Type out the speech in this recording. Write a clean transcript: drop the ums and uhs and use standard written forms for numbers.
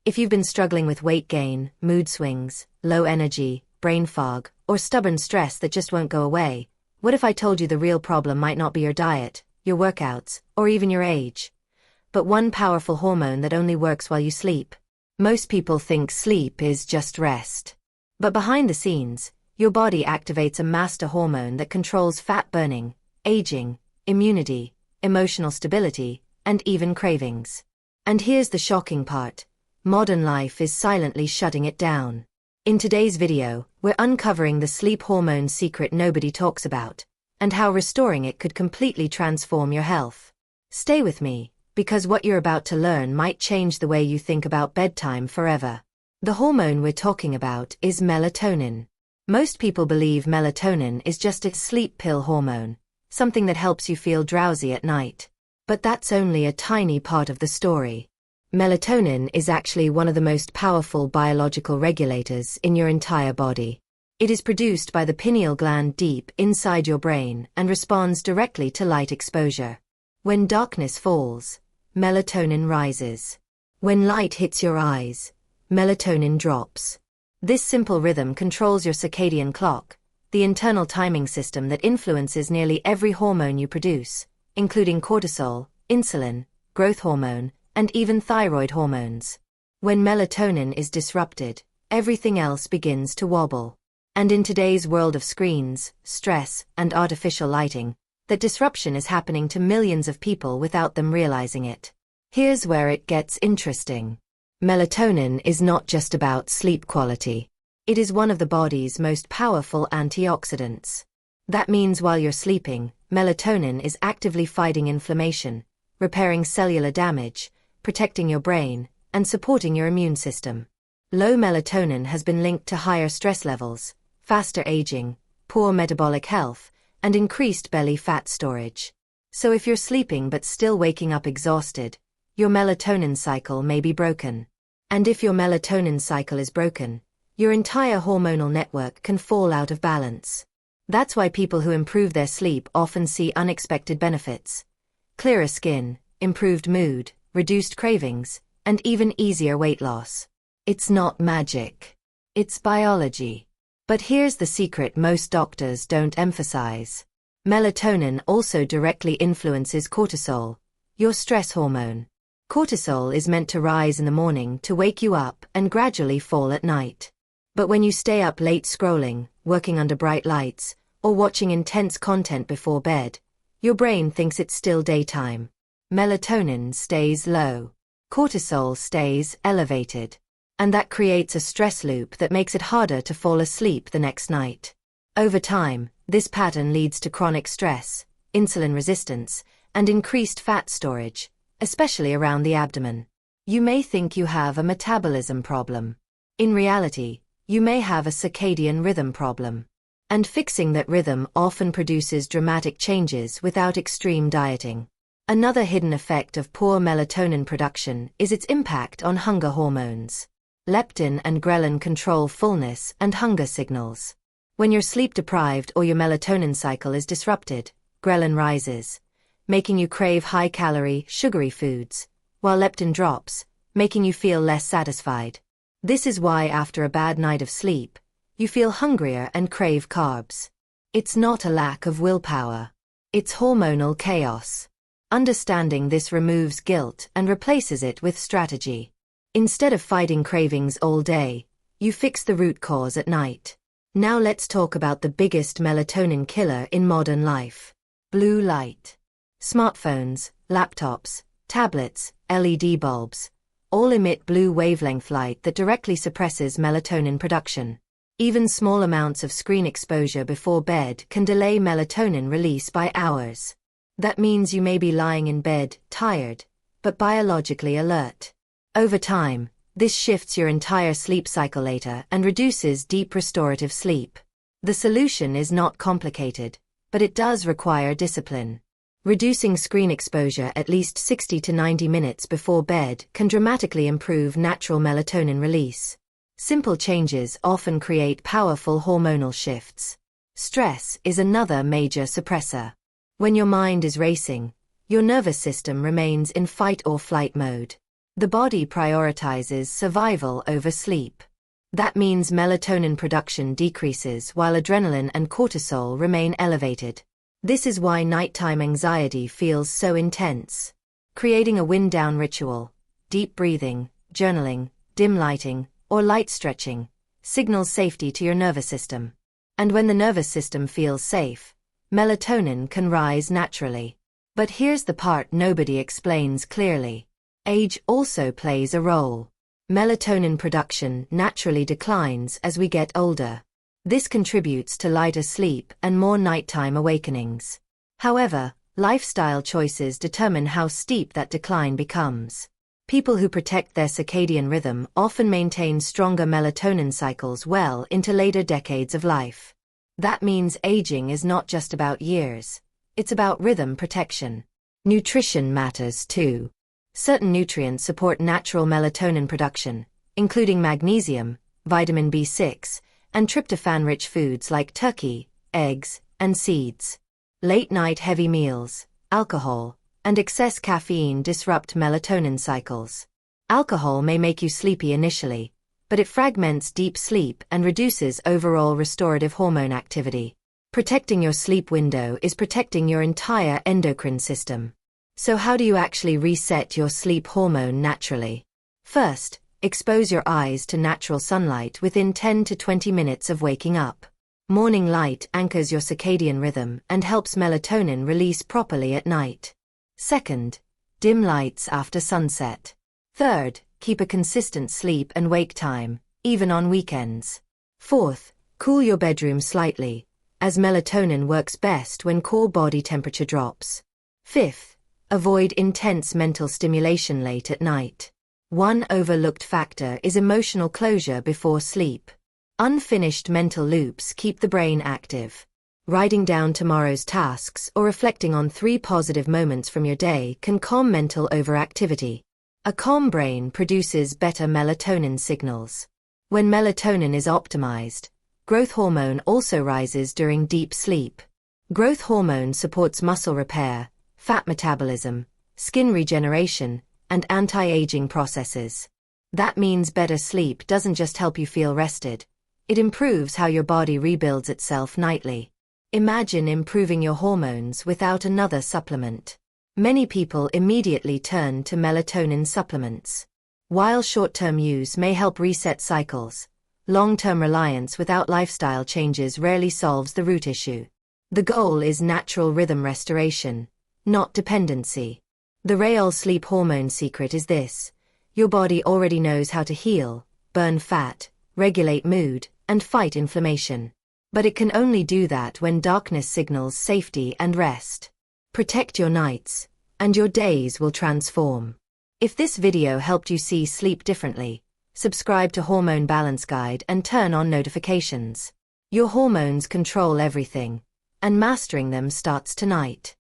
If you've been struggling with weight gain, mood swings, low energy, brain fog, or stubborn stress that just won't go away, what if I told you the real problem might not be your diet, your workouts, or even your age, but one powerful hormone that only works while you sleep? Most people think sleep is just rest. But behind the scenes, your body activates a master hormone that controls fat burning, aging, immunity, emotional stability, and even cravings. And here's the shocking part. Modern life is silently shutting it down. In today's video, we're uncovering the sleep hormone secret nobody talks about, and how restoring it could completely transform your health. Stay with me, because what you're about to learn might change the way you think about bedtime forever. The hormone we're talking about is melatonin. Most people believe melatonin is just a sleep pill hormone, something that helps you feel drowsy at night. But that's only a tiny part of the story. Melatonin is actually one of the most powerful biological regulators in your entire body. It is produced by the pineal gland deep inside your brain and responds directly to light exposure. When darkness falls, melatonin rises. When light hits your eyes, melatonin drops. This simple rhythm controls your circadian clock, the internal timing system that influences nearly every hormone you produce, including cortisol, insulin, growth hormone, and even thyroid hormones. When melatonin is disrupted, everything else begins to wobble. And in today's world of screens, stress, and artificial lighting, that disruption is happening to millions of people without them realizing it. Here's where it gets interesting. Melatonin is not just about sleep quality. It is one of the body's most powerful antioxidants. That means while you're sleeping, melatonin is actively fighting inflammation, repairing cellular damage, protecting your brain, and supporting your immune system. Low melatonin has been linked to higher stress levels, faster aging, poor metabolic health, and increased belly fat storage. So if you're sleeping but still waking up exhausted, your melatonin cycle may be broken. And if your melatonin cycle is broken, your entire hormonal network can fall out of balance. That's why people who improve their sleep often see unexpected benefits. Clearer skin, improved mood, reduced cravings, and even easier weight loss. It's not magic. It's biology. But here's the secret most doctors don't emphasize. Melatonin also directly influences cortisol, your stress hormone. Cortisol is meant to rise in the morning to wake you up and gradually fall at night. But when you stay up late scrolling, working under bright lights, or watching intense content before bed, your brain thinks it's still daytime. Melatonin stays low. Cortisol stays elevated. And that creates a stress loop that makes it harder to fall asleep the next night. Over time, this pattern leads to chronic stress, insulin resistance, and increased fat storage, especially around the abdomen. You may think you have a metabolism problem. In reality, you may have a circadian rhythm problem. And fixing that rhythm often produces dramatic changes without extreme dieting. Another hidden effect of poor melatonin production is its impact on hunger hormones. Leptin and ghrelin control fullness and hunger signals. When you're sleep-deprived or your melatonin cycle is disrupted, ghrelin rises, making you crave high-calorie, sugary foods, while leptin drops, making you feel less satisfied. This is why after a bad night of sleep, you feel hungrier and crave carbs. It's not a lack of willpower. It's hormonal chaos. Understanding this removes guilt and replaces it with strategy. Instead of fighting cravings all day, you fix the root cause at night. Now let's talk about the biggest melatonin killer in modern life. Blue light. Smartphones, laptops, tablets, LED bulbs, all emit blue wavelength light that directly suppresses melatonin production. Even small amounts of screen exposure before bed can delay melatonin release by hours. That means you may be lying in bed, tired, but biologically alert. Over time, this shifts your entire sleep cycle later and reduces deep restorative sleep. The solution is not complicated, but it does require discipline. Reducing screen exposure at least 60 to 90 minutes before bed can dramatically improve natural melatonin release. Simple changes often create powerful hormonal shifts. Stress is another major suppressor. When your mind is racing, your nervous system remains in fight or flight mode. The body prioritizes survival over sleep. That means melatonin production decreases while adrenaline and cortisol remain elevated. This is why nighttime anxiety feels so intense. Creating a wind-down ritual, deep breathing, journaling, dim lighting, or light stretching, signals safety to your nervous system. And when the nervous system feels safe, melatonin can rise naturally. But here's the part nobody explains clearly. Age also plays a role. Melatonin production naturally declines as we get older. This contributes to lighter sleep and more nighttime awakenings. However, lifestyle choices determine how steep that decline becomes. People who protect their circadian rhythm often maintain stronger melatonin cycles well into later decades of life. That means aging is not just about years. It's about rhythm protection. Nutrition matters too. Certain nutrients support natural melatonin production, including magnesium, vitamin B6, and tryptophan-rich foods like turkey, eggs, and seeds. Late-night heavy meals, alcohol, and excess caffeine disrupt melatonin cycles. Alcohol may make you sleepy initially, but it fragments deep sleep and reduces overall restorative hormone activity. Protecting your sleep window is protecting your entire endocrine system. So how do you actually reset your sleep hormone naturally? First, expose your eyes to natural sunlight within 10 to 20 minutes of waking up. Morning light anchors your circadian rhythm and helps melatonin release properly at night. Second, dim lights after sunset. Third, keep a consistent sleep and wake time, even on weekends. Fourth, cool your bedroom slightly, as melatonin works best when core body temperature drops. Fifth, avoid intense mental stimulation late at night. One overlooked factor is emotional closure before sleep. Unfinished mental loops keep the brain active. Writing down tomorrow's tasks or reflecting on 3 positive moments from your day can calm mental overactivity. A calm brain produces better melatonin signals. When melatonin is optimized, growth hormone also rises during deep sleep. Growth hormone supports muscle repair, fat metabolism, skin regeneration, and anti-aging processes. That means better sleep doesn't just help you feel rested. It improves how your body rebuilds itself nightly. Imagine improving your hormones without another supplement. Many people immediately turn to melatonin supplements. While short-term use may help reset cycles, long-term reliance without lifestyle changes rarely solves the root issue. The goal is natural rhythm restoration, not dependency. The real sleep hormone secret is this: your body already knows how to heal, burn fat, regulate mood, and fight inflammation. But it can only do that when darkness signals safety and rest. Protect your nights, and your days will transform. If this video helped you see sleep differently, subscribe to Hormone Balance Guide and turn on notifications. Your hormones control everything, and mastering them starts tonight.